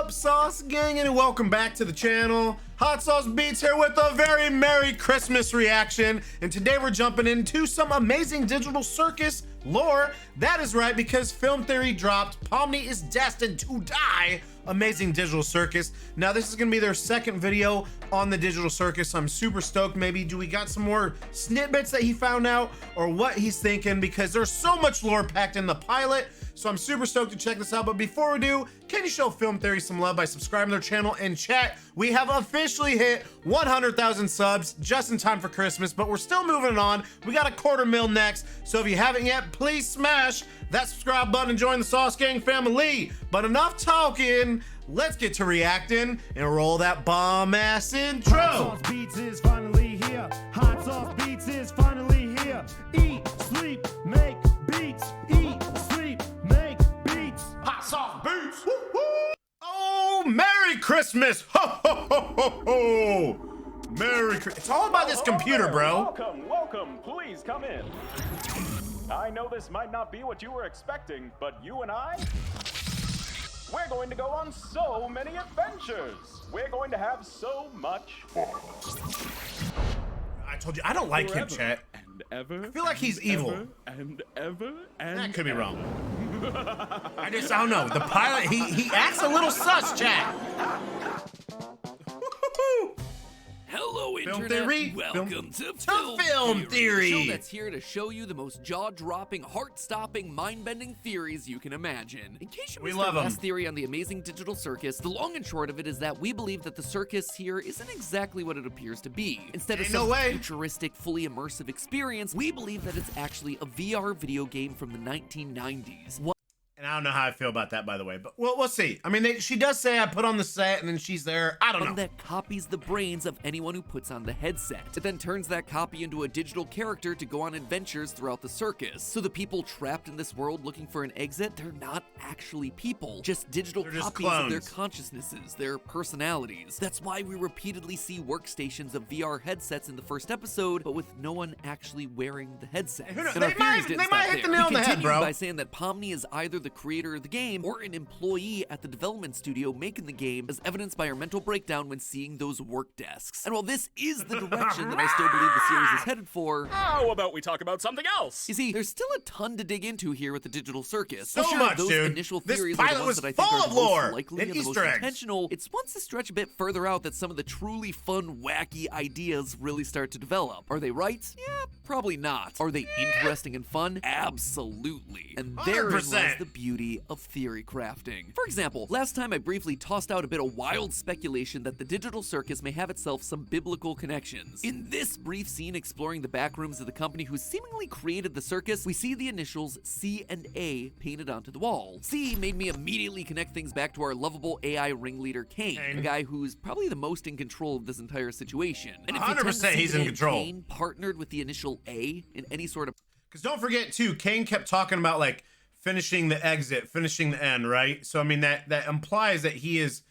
up, Sauce Gang, and welcome back to the channel. Hot Sauce Beats here with a very Merry Christmas reaction, and today we're jumping into some amazing digital circus lore. That is right, because Film Theory dropped Pomni is Destined to Die, amazing digital circus. Now this is gonna be their second video on the digital circus. I'm super stoked. Maybe do we got some more snippets that he found out, or what he's thinking, because there's so much lore packed in the pilot. So I'm super stoked to check this out. But before we do, can you show Film Theory some love by subscribing to their channel and chat? We have officially hit 100,000 subs just in time for Christmas, but we're still moving on. We got a 250,000 next. So if you haven't yet, please smash that subscribe button and join the Sauce Gang family. But enough talking, let's get to reacting and roll that bomb ass intro. Hot Sauce Beats is finally here. Hot Sauce Beats is finally here. Eat, sleep, make beats. Eat, sleep, make beats. Hot Sauce Beats. Woo, woo. Oh, Merry Christmas. Ho, ho, ho, ho, ho. Merry Christmas. It's all about this computer, bro. Welcome. Please come in. I know this might not be what you were expecting, but you and I, we're going to go on so many adventures. We're going to have so much fun. I told you, I don't like him, chat. And ever. I feel like he's evil. And ever. And That could be wrong. I don't know. The pilot, he acts a little sus, chat. Hello, Film Internet. Theory. Welcome to Film Theory. The show that's here to show you the most jaw-dropping, heart-stopping, mind-bending theories you can imagine. In case you We missed love our 'em. last theory on the amazing digital circus, the long and short of it is that we believe that the circus here isn't exactly what it appears to be. Instead of Ain't no some way. futuristic, fully immersive experience, we believe that it's actually a VR video game from the 1990s. And I don't know how I feel about that, by the way, but we'll see. I mean, she does say I put on the set and then she's there. I don't know. One that copies the brains of anyone who puts on the headset. It then turns that copy into a digital character to go on adventures throughout the circus. So the people trapped in this world looking for an exit, they're not actually people, just digital They're just copies of their clones. consciousnesses, their personalities. That's why we repeatedly see workstations of VR headsets in the first episode, but with no one actually wearing the headset. Who knows? And our They theories might didn't hit stop the there. nail on We the head, continued bro. by saying that Pomni is either the creator of the game or an employee at the development studio making the game, as evidenced by our mental breakdown when seeing those work desks. And while this is the direction that I still believe the series is headed for, How about we talk about something else? you see, there's still a ton to dig into here with the digital circus. So Sure, much, those dude. initial This theories are the pilot ones was that I think full are of the lore most likely and and the most Easter eggs. intentional. It's once to stretch a bit further out that some of the truly fun, wacky ideas really start to develop. Are they right? Yeah, probably not. Are they interesting and fun? Absolutely. And therein lies 100%. the beauty of theory crafting. For example, last time I briefly tossed out a bit of wild speculation that the digital circus may have itself some biblical connections. In this brief scene exploring the back rooms of the company who seemingly created the circus, we see the initials C and A painted onto the wall. C made me immediately connect things back to our lovable AI ringleader Kane, a guy who's probably the most in control of this entire situation. And if you tend to 100% see he's in that control. Kane partnered with the initial A in any sort of Because don't forget, too, Kane kept talking about, like, finishing the exit, finishing the end, right? So, I mean, that implies that he is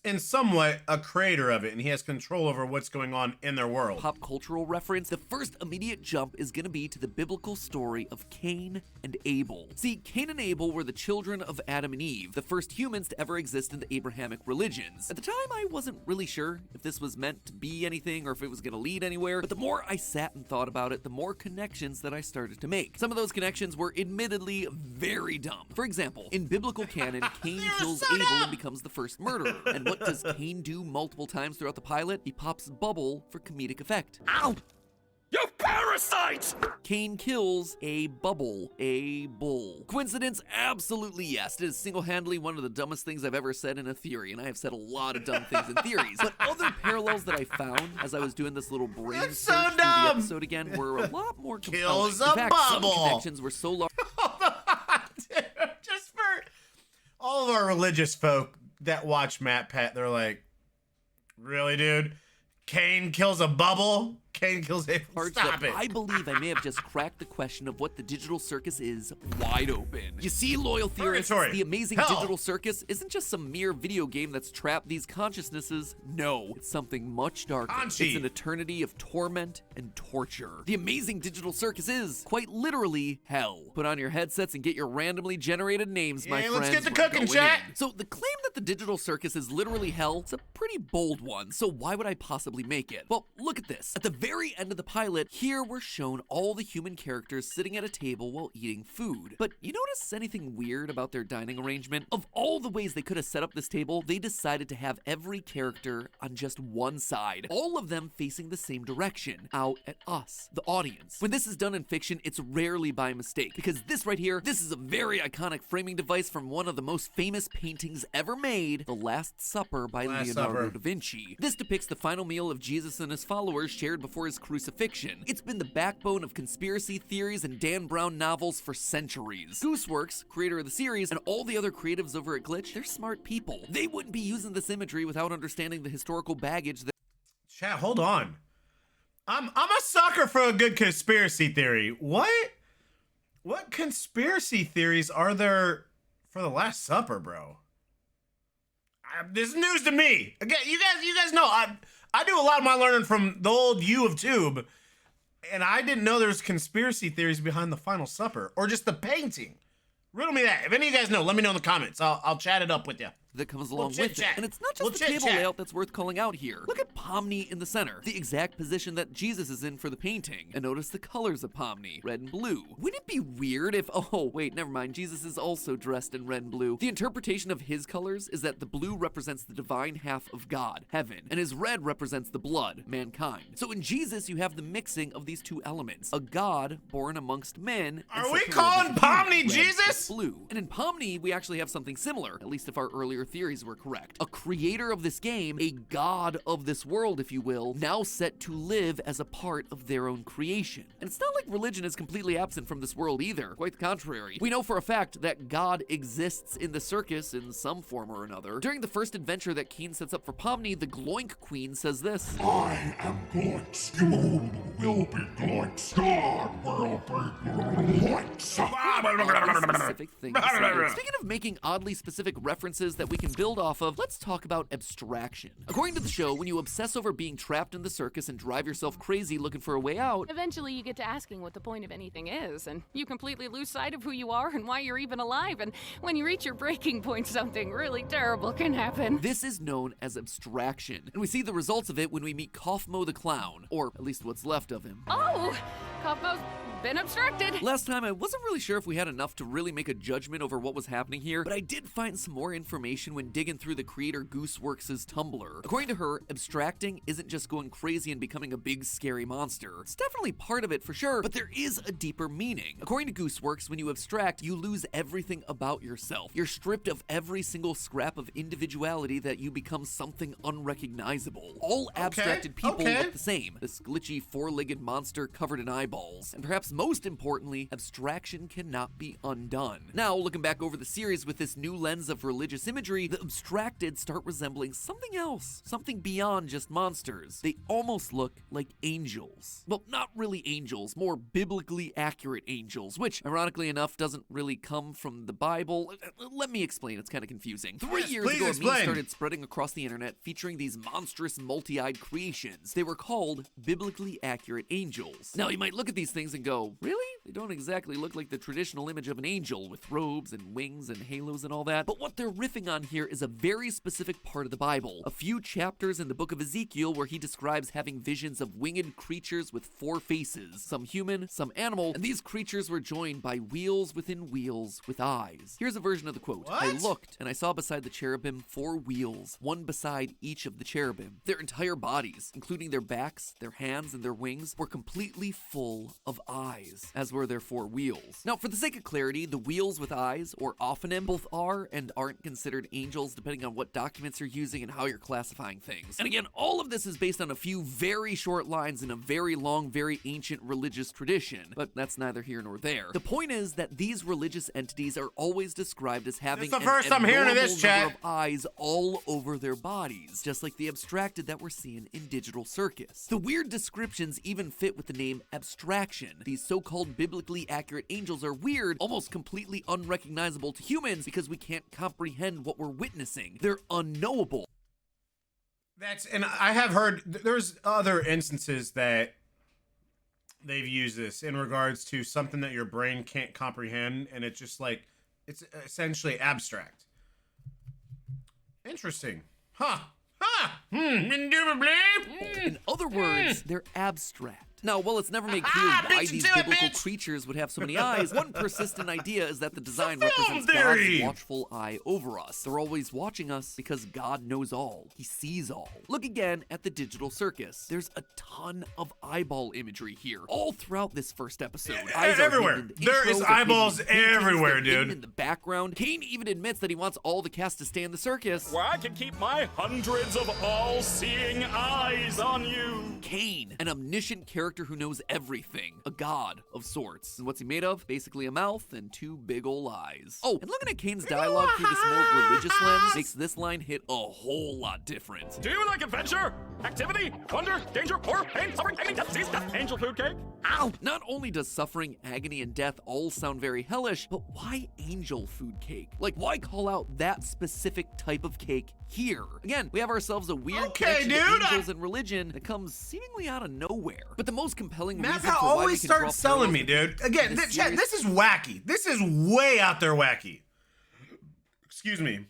in somewhat a creator of it, and he has control over what's going on in their world. pop cultural reference, the first immediate jump is going to be to the biblical story of Cain and Abel. See, Cain and Abel were the children of Adam and Eve, the first humans to ever exist in the Abrahamic religions. At the time, I wasn't really sure if this was meant to be anything or if it was going to lead anywhere, but the more I sat and thought about it, the more connections that I started to make. Some of those connections were admittedly very dumb. For example, in biblical canon, Cain kills Abel and becomes the first murderer. And what does Cain do multiple times throughout the pilot? He pops bubble for comedic effect. Ow! You parasite! Cain kills a bubble, a bull. Coincidence? Absolutely yes. It is single-handedly one of the dumbest things I've ever said in a theory, and I have said a lot of dumb things in theories. But other parallels that I found as I was doing this little brain That's search so through the dumb. episode again were a lot more compelling. Kills In a fact, bubble. some connections were so large. Dude, just for all of our religious folk that watch Matt Pat, they're like, really, dude? Kane kills a bubble? Cain kills Abel. Parts Stop that it. I believe I may have just cracked the question of what the digital circus is wide open. You see, loyal theorists, Purgatory. the amazing Hell. digital circus isn't just some mere video game that's trapped these consciousnesses. No, it's something much darker. Kanchi. It's an eternity of torment and torture. The amazing digital circus is, quite literally, hell. Put on your headsets and get your randomly generated names, my Yeah, friends. let's get the We're cooking, going chat. in. So the claim that the digital circus is literally hell is a pretty bold one, so why would I possibly make it? Well, look at this. At the very end of the pilot, here we're shown all the human characters sitting at a table while eating food. But you notice anything weird about their dining arrangement? Of all the ways they could have set up this table, they decided to have every character on just one side, all of them facing the same direction, out at us, the audience. When this is done in fiction, it's rarely by mistake, because this right here, this is a very iconic framing device from one of the most famous paintings ever made, The Last Supper by Last Leonardo Supper. da Vinci. This depicts the final meal of Jesus and his followers shared before his crucifixion. It's been the backbone of conspiracy theories and Dan Brown novels for centuries. Gooseworks, creator of the series, and all the other creatives over at Glitch, they're smart people. They wouldn't be using this imagery without understanding the historical baggage that Chat, hold on. I'm a sucker for a good conspiracy theory. What conspiracy theories are there for the Last Supper, bro? This is news to me. Again, you guys know I do a lot of my learning from the old U of Tube, and I didn't know there's conspiracy theories behind the Final Supper or just the painting. Riddle me that. If any of you guys know, let me know in the comments. I'll chat it up with you. that comes along Little with it. chit-chat. And it's not just Little the table chit-chat. layout that's worth calling out here. Look at Pomni in the center, the exact position that Jesus is in for the painting. And notice the colors of Pomni, red and blue. Wouldn't it be weird if, oh wait, never mind, Jesus is also dressed in red and blue. The interpretation of his colors is that the blue represents the divine half of God, heaven, and his red represents the blood, mankind. So in Jesus, you have the mixing of these two elements, a God born amongst men. and Are we separated calling into Pomni red Jesus? and blue. And in Pomni, we actually have something similar, at least if our earlier theories were correct. A creator of this game, a god of this world, if you will, now set to live as a part of their own creation. And it's not like religion is completely absent from this world either. Quite the contrary. We know for a fact that God exists in the circus in some form or another. During the first adventure that Cain sets up for Pomni, the Gloink Queen says this. I am Gloinks. You will be Gloinks. God will be Gloinks. Oddly specific thing to say. Speaking of making oddly specific references that we can build off of, let's talk about abstraction. According to the show, when you obsess over being trapped in the circus and drive yourself crazy looking for a way out, Eventually, you get to asking what the point of anything is, and you completely lose sight of who you are and why you're even alive. And when you reach your breaking point, something really terrible can happen. this is known as abstraction. And we see the results of it when we meet Kaufmo the Clown, or at least what's left of him. Oh, Kaufmo's been obstructed. Last time, I wasn't really sure if we had enough to really make a judgment over what was happening here, but I did find some more information when digging through the creator Gooseworks' Tumblr. According to her, abstracting isn't just going crazy and becoming a big scary monster. It's definitely part of it for sure, but there is a deeper meaning. According to Gooseworks, when you abstract, you lose everything about yourself. You're stripped of every single scrap of individuality that you become something unrecognizable. All abstracted people okay. look the same. This glitchy four-legged monster covered in eyeballs. And perhaps most importantly, abstraction cannot be undone. Now, looking back over the series with this new lens of religious imagery, the abstracted start resembling something else, something beyond just monsters. They almost look like angels. Well, not really angels, more biblically accurate angels, which, ironically enough, doesn't really come from the Bible. Let me explain, it's kind of confusing. 3 Yes, years please ago, a meme explain. started spreading across the internet featuring these monstrous multi-eyed creations. They were called biblically accurate angels. Now, you might look at these things and go, really? They don't exactly look like the traditional image of an angel with robes and wings and halos and all that. But what they're riffing on here is a very specific part of the Bible. A few chapters in the book of Ezekiel where he describes having visions of winged creatures with 4 faces, some human, some animal, and these creatures were joined by wheels within wheels with eyes. Here's a version of the quote. I What? looked, and I saw beside the cherubim 4 wheels, one beside each of the cherubim. Their entire bodies, including their backs, their hands, and their wings, were completely full full of eyes, as were their 4 wheels. Now, for the sake of clarity, the wheels with eyes, or ophonym, both are and aren't considered angels depending on what documents you're using and how you're classifying things. And again, all of this is based on a few very short lines in a very long, very ancient religious tradition, but that's neither here nor there. The point is that these religious entities are always described as having the first I'm hearing of this, abnormal chat. number of eyes all over their bodies, just like the abstracted that we're seeing in Digital Circus. The weird descriptions even fit with the name Abstraction. These so-called biblically accurate angels are weird, almost completely unrecognizable to humans because we can't comprehend what we're witnessing. They're unknowable. And I have heard there's other instances that they've used this in regards to something that your brain can't comprehend, and it's just like, it's essentially abstract. Interesting. Huh. Indubitably. In other words, they're abstract. Now, while it's never made clear why these biblical creatures would have so many eyes, one persistent idea is that the design represents God's watchful eye over us. They're always watching us because God knows all. He sees all. Look again at the Digital Circus. There's a ton of eyeball imagery here, all throughout this first episode. Eyes are everywhere. hidden in the There intro, is they're hidden in eyeballs the paintings, everywhere, they're hidden dude. in the background. Kane even admits that he wants all the cast to stay in the circus. Where I can keep my hundreds of all-seeing eyes on you. Kane, an omniscient character who knows everything, a god of sorts. And what's he made of? Basically a mouth and 2 big ol' eyes. Oh, and looking at Kane's dialogue through this more religious lens makes this line hit a whole lot different. Do you like adventure, activity, wonder, danger, horror, pain, suffering, agony, death, disease, death, angel food cake? Ow! Not only does suffering, agony, and death all sound very hellish, but why angel food cake? Like, why call out that specific type of cake here? Again, we have ourselves a weird connection to angels and religion that comes seemingly out of nowhere. But the most compelling reason Mappa for why we always can draw starts selling me, parallels dude. Again, this chat, series- this is wacky. This is way out there wacky. Excuse me.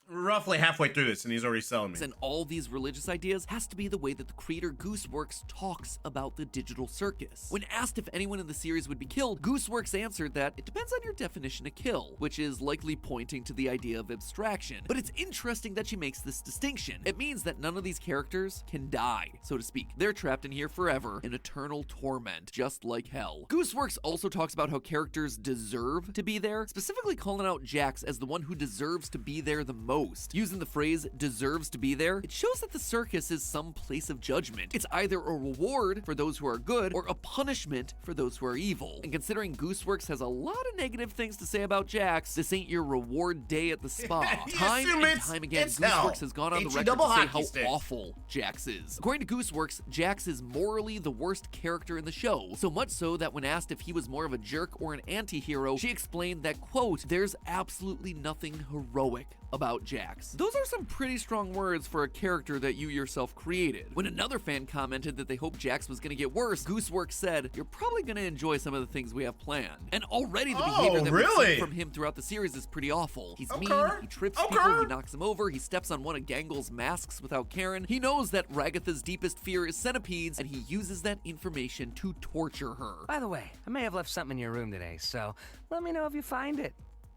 We're roughly halfway through this, and he's already selling me. and all these religious ideas has to be the way that the creator Gooseworks talks about the Digital Circus. When asked if anyone in the series would be killed, Gooseworks answered that it depends on your definition of kill, which is likely pointing to the idea of abstraction. But it's interesting that she makes this distinction. It means that none of these characters can die, so to speak. They're trapped in here forever in eternal torment, just like hell. Gooseworks also talks about how characters deserve to be there, specifically calling out Jax as the one who deserves to be there the most. Using the phrase deserves to be there, it shows that the circus is some place of judgment. It's either a reward for those who are good or a punishment for those who are evil. And considering Gooseworks has a lot of negative things to say about Jax, this ain't your reward day at the spa. Time and time again, Gooseworks has gone on the record to say how awful Jax is. According to Gooseworks, Jax is morally the worst character in the show, so much so that when asked if he was more of a jerk or an anti-hero, she explained that, quote, "There's absolutely nothing heroic about Jax." Those are some pretty strong words for a character that you yourself created. When another fan commented that they hoped Jax was gonna get worse, Gooseworks said, "You're probably gonna enjoy some of the things we have planned." And already the behavior that we've seen from him throughout the series is pretty awful. He's mean, he trips people, he knocks them over, he steps on one of Gangle's masks without Karen. He knows that Ragatha's deepest fear is centipedes, and he uses that information to torture her. By the way, I may have left something in your room today, so let me know if you find it.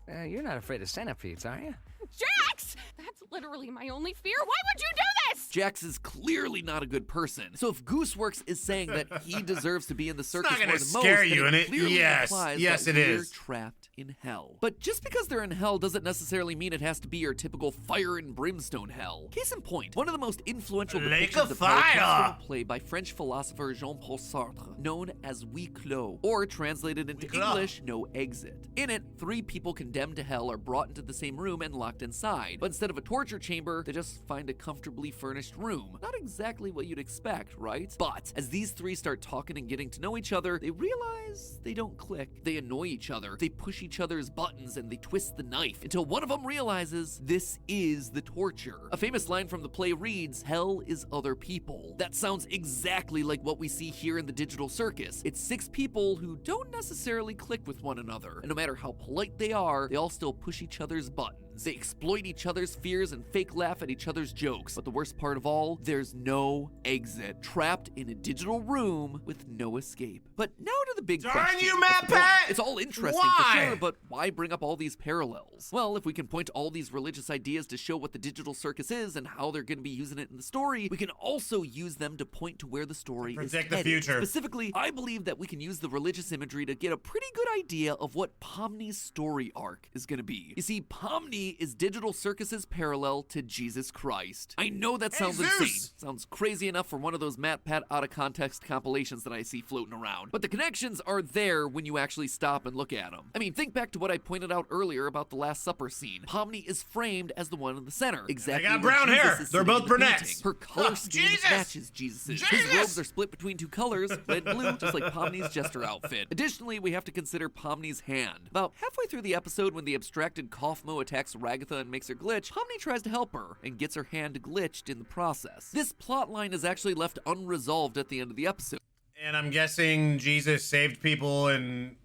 You're not afraid of centipedes, are you? Jax! That's literally my only fear. Why would you do this? Jax is clearly not a good person. So if Gooseworks is saying that he deserves to be in the circus more than most, scare you, then and it clearly implies yes, that it we're is. trapped in hell. But just because they're in hell doesn't necessarily mean it has to be your typical fire and brimstone hell. Case in point, one of the most influential Lake depictions of of hell comes fire! from a play by French philosopher Jean-Paul Sartre, known as Huis Clos, or translated into Huis clos. English, No Exit. In it, 3 people condemned to hell are brought into the same room and locked inside. But instead of a torture chamber, they just find a comfortably furnished room. Not exactly what you'd expect, right? But as these 3 start talking and getting to know each other, they realize they don't click. They annoy each other, they push each other's buttons, and they twist the knife until one of them realizes this is the torture. A famous line from the play reads, "Hell is other people." That sounds exactly like what we see here in the Digital Circus. It's 6 people who don't necessarily click with one another, and no matter how polite they are, they all still push each other's buttons. They exploit each other's fears and fake laugh at each other's jokes. But the worst part part of all, there's no exit. Trapped in a digital room with no escape. But now to the big Darn question. you, Matt Of course, Pat! It's all interesting Why? for sure, but why bring up all these parallels? Well, if we can point to all these religious ideas to show what the digital circus is and how they're going to be using it in the story, we can also use them to point to where the story is Predict the headed. future. Specifically, I believe that we can use the religious imagery to get a pretty good idea of what Pomni's story arc is going to be. You see, Pomni is Digital Circus's parallel to Jesus Christ. I know that sounds Zeus! insane. Sounds crazy enough for one of those Matt Pat out of context compilations that I see floating around. But the connections are there when you actually stop and look at them. I mean, think back to what I pointed out earlier about the Last Supper scene. Pomni is framed as the one in the center. Exactly. got where brown Jesus hair. is They're sitting both in the brunettes. painting. Her color Oh, scheme Jesus! matches Jesus's. His Jesus! robes are split between two colors, red and blue, just like Pomni's jester outfit. Additionally, we have to consider Pomni's hand. About halfway through the episode, when the abstracted Kaufmo attacks Ragatha and makes her glitch, Pomni tries to help her and gets her hand glitched in the process. This plot line is actually left unresolved at the end of the episode. And I'm guessing Jesus saved people and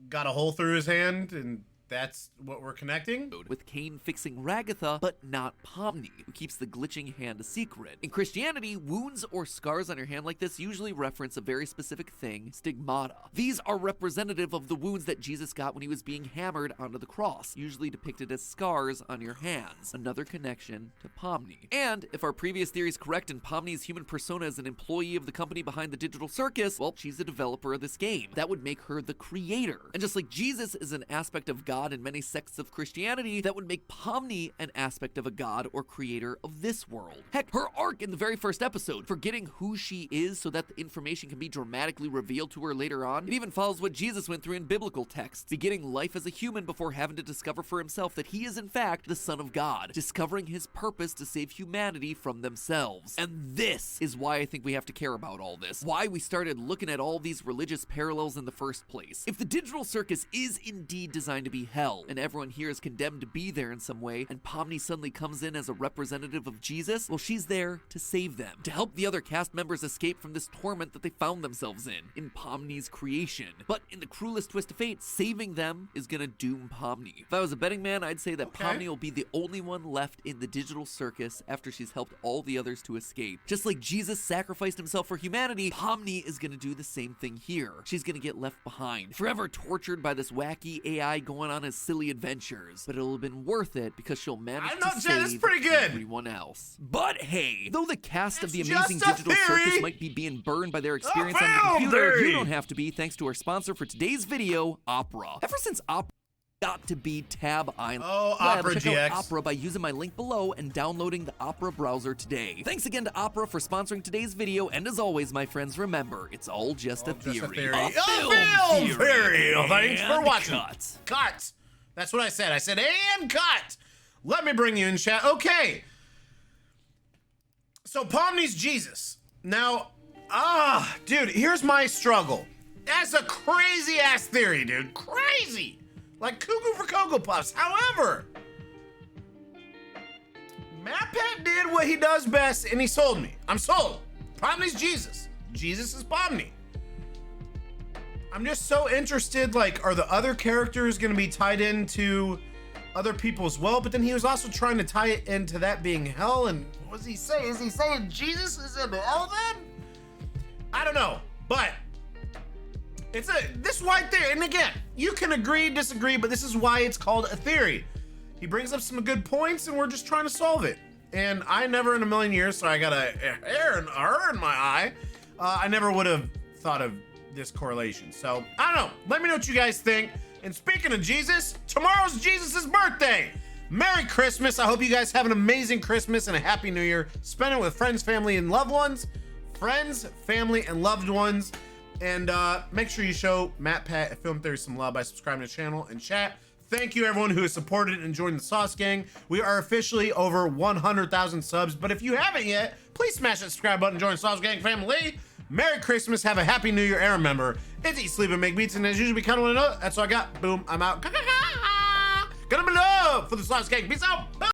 got a hole through his hand, and that's what we're connecting? With Cain fixing Ragatha, but not Pomni, who keeps the glitching hand a secret. In Christianity, wounds or scars on your hand like this usually reference a very specific thing, stigmata. These are representative of the wounds that Jesus got when he was being hammered onto the cross, usually depicted as scars on your hands. Another connection to Pomni. And if our previous theory is correct and Pomni's human persona is an employee of the company behind the digital circus, well, she's the developer of this game. That would make her the creator. And just like Jesus is an aspect of God in many sects of Christianity, that would make Pomni an aspect of a god or creator of this world. Heck, her arc in the very first episode, forgetting who she is so that the information can be dramatically revealed to her later on, it even follows what Jesus went through in biblical texts, beginning life as a human before having to discover for himself that he is in fact the Son of God, discovering his purpose to save humanity from themselves. And this is why I think we have to care about all this, why we started looking at all these religious parallels in the first place. If the digital circus is indeed designed to be hell, and everyone here is condemned to be there in some way, and Pomni suddenly comes in as a representative of Jesus, well, she's there to save them, to help the other cast members escape from this torment that they found themselves in Pomni's creation. But in the cruelest twist of fate, saving them is gonna doom Pomni. If I was a betting man, I'd say that Pomni will be the only one left in the digital circus after she's helped all the others to escape. Just like Jesus sacrificed himself for humanity, Pomni is gonna do the same thing here. She's gonna get left behind, forever tortured by this wacky AI going on his silly adventures, but it'll have been worth it because she'll manage to save pretty good. everyone else. But hey, though the cast of the It's amazing just a digital theory. circus might be being burned by their experience on the film computer, theory. you don't have to be, thanks to our sponsor for today's video, Opera. Ever since Opera got to be Tab Island. Oh, Web, Opera check GX. out Opera by using my link below and downloading the Opera browser today. Thanks again to Opera for sponsoring today's video, and as always, my friends, remember, it's all just a theory. A film theory. Thanks for And watching. cut. Cut. That's what I said. I said, and cut. Let me bring you in, chat. Okay. So Pomni's Jesus. Now, dude, here's my struggle. That's a crazy ass theory, dude. Crazy. Like cuckoo for Cocoa Puffs. However, Matt Pat did what he does best and he sold me. I'm sold. Pomni's Jesus. Jesus is Pomni. I'm just so interested, like, are the other characters gonna be tied into other people as well? But then he was also trying to tie it into that being hell, and what does he say? Is he saying Jesus is in hell then? I don't know, but this is why theory, and again, you can agree, disagree, but this is why it's called a theory. He brings up some good points and we're just trying to solve it. And I never in a million years, so I got a hair in my eye, I never would have thought of this correlation. So I don't know, let me know what you guys think. And speaking of Jesus, tomorrow's Jesus's birthday. Merry Christmas. I hope you guys have an amazing Christmas and a happy new year. Spend it with friends, family, and loved ones. Friends, family, and loved ones. And make sure you show Matt Pat at Film Theory some love by subscribing to the channel and chat. Thank you everyone who has supported and joined the Sauce Gang. We are officially over 100,000 subs, but if you haven't yet, please smash that subscribe button and join the Sauce Gang family. Merry Christmas, have a happy new year, and remember, it's eat, sleep, and make beats, and as usual, we kind of want to know. That's all I got. Boom, I'm out. Gonna be love for the Sauce Gang. Peace out. Bye.